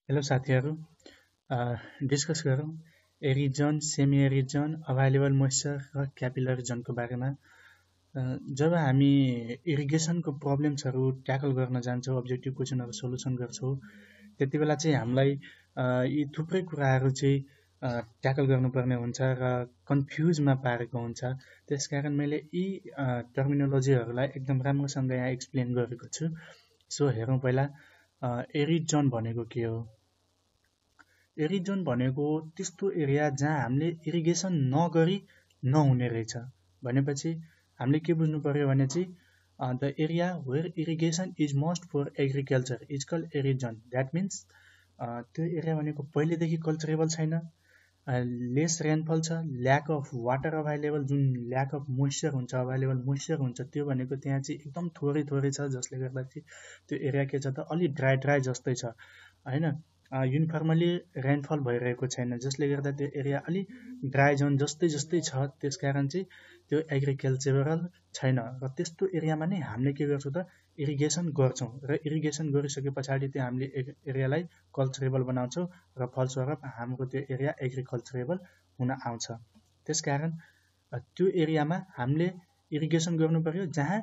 Hello साथीहरू, discuss गरौँ arid John, semi arid John, available moisture र क्यापिलरी जोनको बारेमा। जब हामी इरिगेसनको प्रब्लम्सहरू ट्याकल गर्न जान्छौँ, अब्जेक्टिभ क्वेसनहरू सोल्युसन गर्छौँ, त्यति बेला चाहिँ हामीलाई यी थुप्रै कुराहरू चाहिँ ट्याकल गर्नुपर्ने हुन्छ र कन्फ्युजमा पारेको हुन्छ। त्यसकारण मैले यी टर्मिनोलोजीहरूलाई एकदम राम्रोसँग यहाँ एक्सप्लेन गरेको छु। सो हेरौँ पहिला एरिड जोन भनेको के हो। एरिड जोन भनेको त्यस्तो एरिया जहाँ हामीले इरिगेसन नगरी नहुने रहेछ भनेपछि हामीले के बुझ्नु पर्यो भने चाहिँ the area where irrigation is must for agriculture is called arid zone. That means त्यो एरिया भनेको पहिलेदेखि कल्चरेबल छैन, लेस रेनफल छ, ल्याक अफ वाटर अभाइलेबल, जुन ल्याक अफ मोइस्चर हुन्छ, अभाइलेबल मोइस्चर हुन्छ, त्यो भनेको त्यहाँ चाहिँ एकदम थोरै छ, जसले गर्दा चाहिँ त्यो एरिया के छ त अलि ड्राई जस्तै छ होइन। युनिफर्मली रेनफल भइरहेको छैन, जसले गर्दा त्यो एरिया अलि ड्राई जोन जस्तै छ। त्यसकारण चाहिँ त्यो एग्रिकल्चरल छैन र त्यस्तो एरियामा नै हामीले के गर्छौँ त इरिगेसन गर्छौँ र इरिगेसन गरिसके पछाडि त्यो हामीले एरियालाई कल्चरेबल बनाउँछौँ र फलस्वरूप हाम्रो त्यो एरिया एग्रिकल्चरेबल हुन आउँछ। त्यसकारण त्यो एरियामा हामीले इरिगेसन गर्नु पर्यो जहाँ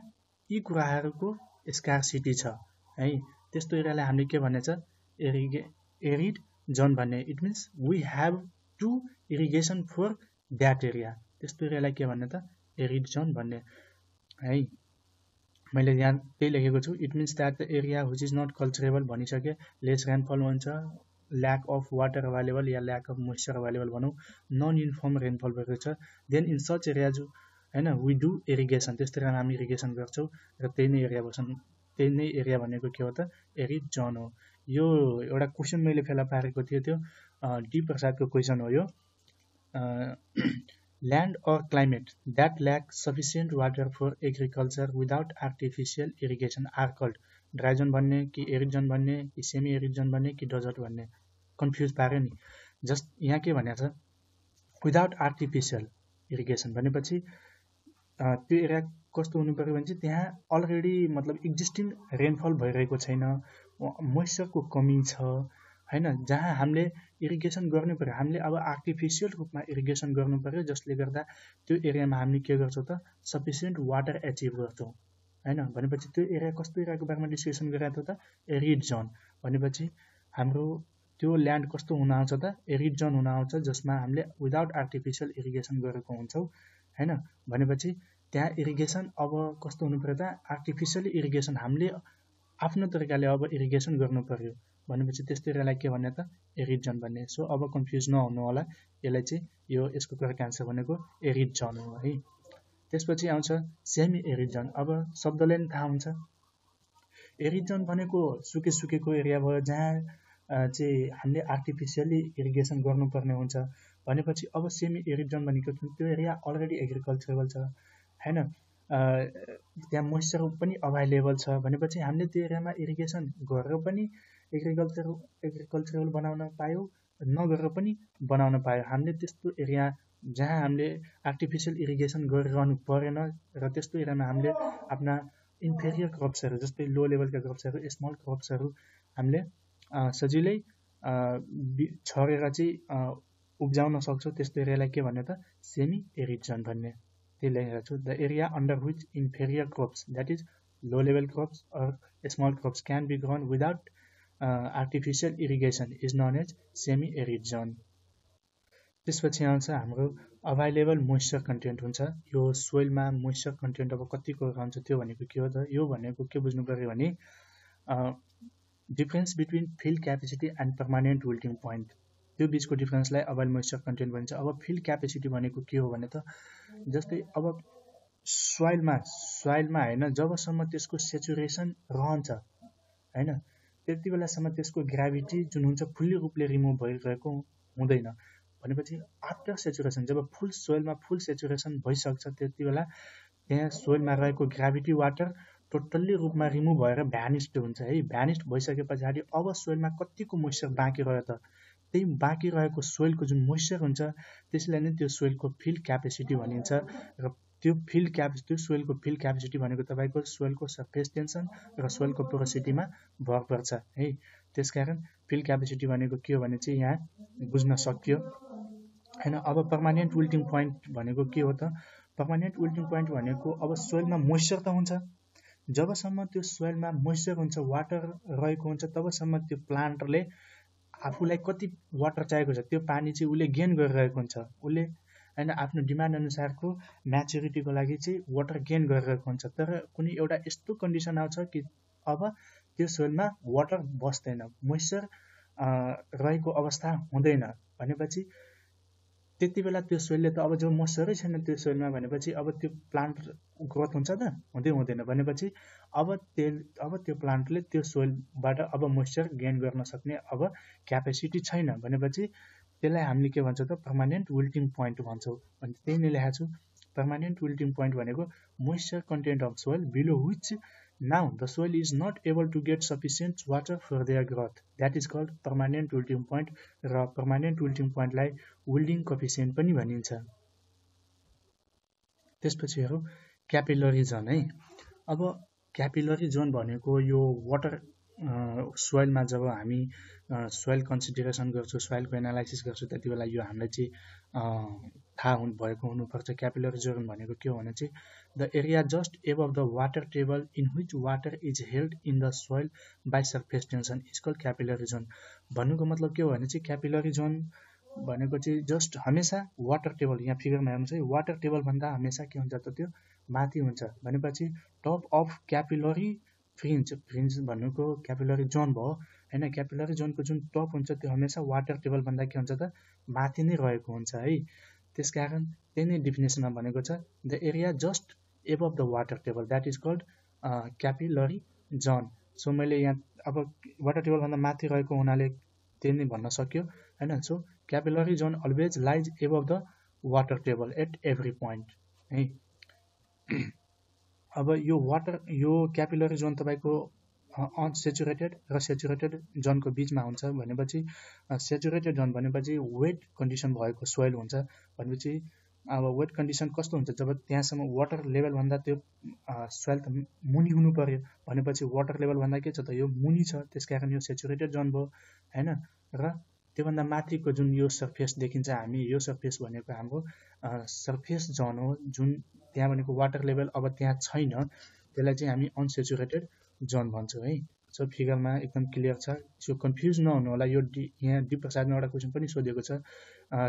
यी कुराहरूको स्कार्सिटी छ है। त्यस्तो एरियालाई हामीले के भनेछ एरिड जोन भन्ने। It means we have to irrigation for that area. त्यस्तो एरियालाई के भन्ने त एरिड जोन भन्ने है। मैले यहाँ त्यही लेखेको छु। It means that the area which is not culturable भनिसके, लेस रेनफल हुन्छ, ल्याक अफ वाटर अभाइलेबल या ल्याक अफ मोइस्चर अभाइलेबल भनौँ, नन युनिफर्म रेनफल भएको छ, देन इन सच एरिया जो होइन वी डु इरिगेसन। त्यस्तो एरियामा हामी इरिगेसन गर्छौँ र त्यही नै एरिया भनेको के हो त एरिड जोन हो। यो एउटा क्वेसन मैले फेला पारेको थिएँ, त्यो डी प्रसादको क्वेसन हो यो। Land or climate that lack sufficient water for agriculture without artificial irrigation are called. Dry zone भन्ने कि एरिड जोन भन्ने कि सेमी एरिड जोन भन्ने कि डेजर्ट भन्ने, कन्फ्युज पार्यो नि। जस्ट यहाँ के भनेको छ विदाउट आर्टिफिसियल इरिगेसन भनेपछि त्यो एरिया कस्तो हुनु पर्यो भने चाहिँ त्यहाँ अलरेडी मतलब एक्जिस्टिङ रेनफल भइरहेको छैन, मोइस्चरको कमी छ होइन, जहाँ हामीले इरिगेसन गर्नु पर्यो। हामीले अब आर्टिफिसियल रूपमा इरिगेसन गर्नु पर्यो, जसले गर्दा त्यो एरियामा हामीले के गर्छौँ त सफिसियन्ट वाटर एचिभ गर्छौँ होइन। भनेपछि त्यो एरिया कस्तो एरियाको बारेमा डिस्कसन गरिरहेको थियो त एरिड जोन भनेपछि हाम्रो त्यो ल्यान्ड कस्तो हुन आउँछ त एरिड जोन हुन आउँछ, जसमा हामीले विदाउट आर्टिफिसियल इरिगेसन गरेको हुन्छौँ होइन। भनेपछि त्यहाँ इरिगेसन अब कस्तो हुनु पर्यो त आर्टिफिसियली इरिगेसन हामीले आफ्नो तरिकाले अब इरिगेसन गर्नु पर्यो भनेपछि त्यस्तो एरियालाई के भन्ने त एरिड जोन भन्ने। सो अब कन्फ्युज नहुनु होला, यसलाई चाहिँ यो यसको करेक्ट आन्सर भनेको एरिड जोन हो है। त्यसपछि आउँछ सेमी एरिड जोन। अब शब्दले नि थाहा हुन्छ एरिड जोन भनेको सुकेको एरिया भयो जहाँ चाहिँ हामीले आर्टिफिसियली इरिगेसन गर्नुपर्ने हुन्छ। भनेपछि अब सेमी एरिड जोन भनेको त्यो एरिया अलरेडी एग्रिकल्चरेबल छ होइन, त्यहाँ मोइस्चर पनि अभाइलेबल छ भनेपछि हामीले त्यो एरियामा इरिगेसन गरेर पनि एग्रिकल्चरल बनाउन पायौँ, नगरेर पनि बनाउन पायौँ। हामीले त्यस्तो एरिया जहाँ हामीले आर्टिफिसियल इरिगेसन गरिरहनु परेन र त्यस्तो एरियामा हामीले आफ्ना इन्फेरियर क्रप्सहरू जस्तै लो लेभलका क्रप्सहरू, स्मल क्रप्सहरू हामीले सजिलै छरेर चाहिँ उब्जाउन सक्छौँ। त्यस्तो एरियालाई के भन्ने त सेमी एरिड जोन भन्ने। त्यही लेखेको छु, the area under which inferior crops that is low level crops or small crops can be grown without artificial irrigation is known as semi arid zone. त्यसपछि आउँछ हाम्रो अभाइलेबल मोइस्चर कन्टेन्ट हुन्छ। यो सोइलमा moisture content अब कतिको रहन्छ त्यो भनेको के हो त, यो भनेको के बुझ्नु पर्यो भने difference between field capacity and permanent wilting point, त्यो बिचको डिफरेन्सलाई अभाइल मोइस्चर कन्टेन्ट भन्छ। अब फिल्ड क्यापेसिटी भनेको के हो भने त जस्तै अब सोइलमा होइन जबसम्म त्यसको सेचुरेसन रहन्छ होइन त्यति बेलासम्म त्यसको ग्राभिटी जुन हुन्छ फुल्ली रूपले रिमुभ भइरहेको हुँदैन। भनेपछि आफ्टर सेचुरेसन जब सोइलमा फुल सेचुरेसन भइसक्छ त्यति बेला त्यहाँ सोइलमा रहेको ग्राभिटी वाटर टोटल्ली रूपमा रिमुभ भएर भ्यानिस्ड हुन्छ है। भ्यानिस्ड भइसके पछाडि अब सोइलमा कतिको मोइस्चर बाँकी रह्यो त, त्यही बाँकी रहेको सोइलको जुन मोइस्चर हुन्छ त्यसलाई नै त्यो सोइलको फिल्ड क्यापेसिटी भनिन्छ र त्यो सोइलको फिल क्यापेसिटी भनेको तपाईँको सोइलको सर्फेस टेन्सन र सोइलको पोरोसिटीमा भर पर्छ है। त्यसकारण फिल क्यापेसिटी भनेको के हो भने चाहिँ यहाँ बुझ्न सकियो हैन। अब पर्मानेन्ट विल्टिङ पोइन्ट भनेको के हो त? पर्मानेन्ट विल्टिङ पोइन्ट भनेको अब सोइलमा मोइस्चर त हुन्छ, जबसम्म त्यो सोइलमा मोइस्चर हुन्छ, वाटर रहेको हुन्छ, तबसम्म त्यो प्लान्टले आफूलाई कति वाटर चाहिएको छ त्यो पानी चाहिँ उसले गेन गरिरहेको हुन्छ। उसले हैन आफ्नो डिमान्ड अनुसारको म्याच्युरिटीको लागि चाहिँ वाटर गेन गरिरहेको हुन्छ। तर कुनै एउटा यस्तो कन्डिसन आउँछ कि अब त्यो सोइलमा वाटर बस्दैन, मोइस्चर रहेको अवस्था हुँदैन भनेपछि त्यति बेला त्यो सोइलले त अब जो मोइस्चरै छैन त्यो सोइलमा भनेपछि अब त्यो प्लान्ट ग्रोथ हुन्छ त? हुँदैन भनेपछि अब त्यो प्लान्टले त्यो सोइलबाट अब मोइस्चर गेन गर्न सक्ने अब क्यापेसिटी छैन भनेपछि त्यसलाई हामीले के भन्छ त? पर्मानेन्ट विल्टिङ पोइन्ट भन्छौँ। अनि त्यही नै लेखेको छु। पर्मानेन्ट विल्टिङ पोइन्ट भनेको moisture content of soil below which now the soil is not able to get sufficient water for their growth, that is called permanent wilting point. र permanent wilting पोइन्टलाई wilting coefficient पनि भनिन्छ। त्यसपछि हेरौँ capillary John है। अब capillary John भनेको यो वाटर सोइलमा जब हामी सोइल कन्सिडरेसन गर्छौँ, सोइलको एनालाइसिस गर्छौँ, त्यति बेला यो हामीलाई चाहिँ थाहा भएको हुनुपर्छ। क्यापिलरी जोन भनेको के हो भने चाहिँ the area just above the water table in which water is held in the soil by surface tension is called capillary zone. भन्नुको मतलब के हो भने चाहिँ क्यापिलरी जोन भनेको चाहिँ जस्ट हमेसा वाटर टेबल, यहाँ फिगरमा हेर्नु चाहिँ वाटर टेबल भन्दा हमेसा के हुन्छ त? त्यो माथि हुन्छ भनेपछि टप अफ क्यापिलरी फ्रिन्ज भन्नुको क्यापिलरी जोन भयो हैन। क्यापिलरी जोनको जुन टप हुन्छ त्यो हमेसा वाटर टेबल भन्दा के हुन्छ त? माथि नै रहेको हुन्छ है। त्यसकारण त्यही नै डेफिनेसनमा भनेको छ the area just above the water table, that is called capillary zone. So मैले यहाँ अब वाटर टेबल भन्दा माथि रहेको हुनाले त्यही नै भन्न सक्यो हैन। So capillary zone always lies above the water table at every point है। अब यो क्यापिलरी जोन तपाईँको अनसेचुरेटेड र सेचुरेटेड जोनको बिचमा हुन्छ भनेपछि सेचुरेटेड जोन भनेपछि वेट कन्डिसन भएको सोइल हुन्छ भनेपछि अब वेट कन्डिसन कस्तो हुन्छ? जब त्यहाँसम्म वाटर लेभल भन्दा त्यो सोइल त मुनि हुनु पर्यो भनेपछि वाटर लेभल भन्दा के छ त? यो मुनि छ, त्यसकारण यो सेचुरेटेड जोन भयो हैन। र त्योभन्दा माथिको जुन यो सर्फेस देखिन्छ हामी, यो सर्फेस भनेको हाम्रो सर्फेस जोन हो, जुन त्यहाँ भनेको वाटर लेभल अब त्यहाँ छैन, त्यसलाई चाहिँ हामी अनसेचुरेटेड जोन भन्छौँ है। सो फिगरमा एकदम क्लियर छ, सो कन्फ्युज नहुनु होला। यो यहाँ डी प्रसादमा एउटा क्वेसन पनि सोधेको छ,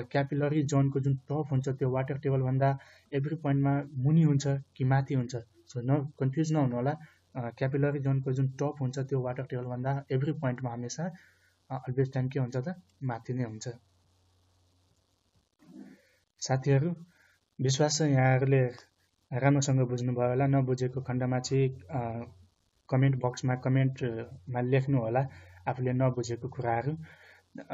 क्यापिलरी जोनको जुन टप हुन्छ त्यो वाटर टेबल भन्दा एभ्री पोइन्टमा मुनि हुन्छ कि माथि हुन्छ? सो कन्फ्युज नहुनु होला। क्यापिलरी जोनको जुन टप हुन्छ त्यो वाटर टेबल भन्दा एभ्री पोइन्टमा हमेसा अलवेज टाइम के हुन्छ त? माथि नै हुन्छ। साथीहरू विश्वास छ यहाँहरूले राम्रोसँग बुझ्नुभयो होला। नबुझेको खण्डमा चाहिँ कमेन्ट बक्समा कमेन्टमा लेख्नु होला आफूले नबुझेको कुराहरू।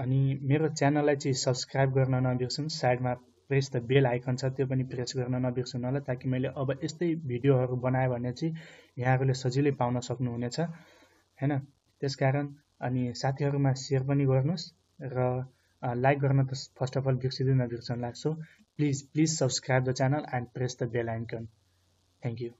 अनि मेरो च्यानललाई चाहिँ सब्सक्राइब गर्न नबिर्सनु, साइडमा प्रेस द बेल आइकन छ त्यो पनि प्रेस गर्न नबिर्सनु होला, ताकि मैले अब यस्तै भिडियोहरू बनाएँ भने चाहिँ यहाँहरूले सजिलै पाउन सक्नुहुनेछ हैन। त्यसकारण अनि साथीहरूमा सेयर पनि गर्नुहोस् र लाइक गर्न त फर्स्ट अफ अल बिर्सिँदै नबिर्सनु होला। So please subscribe the channel and press the bell icon. Thank you.